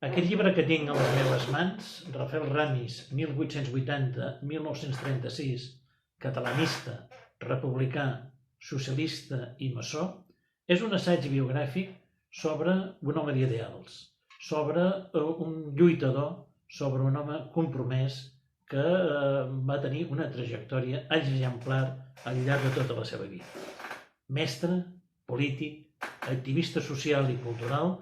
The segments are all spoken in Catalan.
Aquest llibre que tinc a les meves mans, Rafael Ramis, 1880-1936, catalanista, republicà, socialista i maçó, és un assaig biogràfic sobre un home d'ideals, sobre un lluitador, sobre un home compromès que va tenir una trajectòria exemplar al llarg de tota la seva vida. Mestre, polític, activista social i cultural,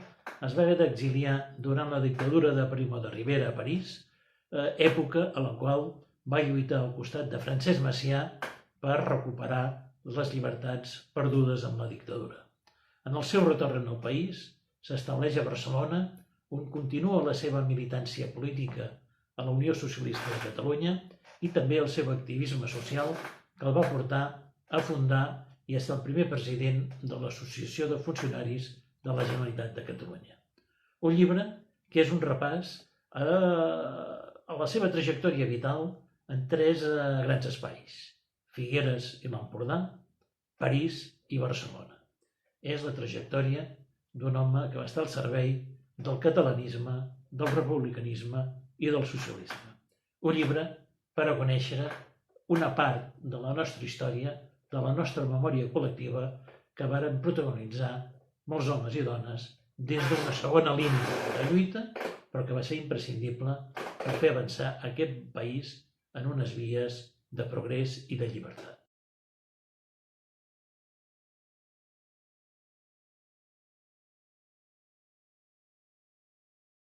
es va haver d'exiliar durant la dictadura de Primo de Rivera a París, època a la qual va lluitar al costat de Francesc Macià per recuperar les llibertats perdudes amb la dictadura. En el seu retorn al país, s'estableix a Barcelona, on continua la seva militància política a la Unió Socialista de Catalunya i també el seu activisme social que el va portar a fundar i a ser el primer president de l'Associació de Funcionaris de la Generalitat de Catalunya. Un llibre que és un repàs a la seva trajectòria vital en tres grans espais: Figueres i l'Empordà, París i Barcelona. És la trajectòria d'un home que va estar al servei del catalanisme, del republicanisme i del socialisme. Un llibre per a conèixer una part de la nostra història, de la nostra memòria col·lectiva, que varen protagonitzar molts homes i dones des d'una segona línia de lluita, però que va ser imprescindible per fer avançar aquest país en unes vies de progrés i de llibertat.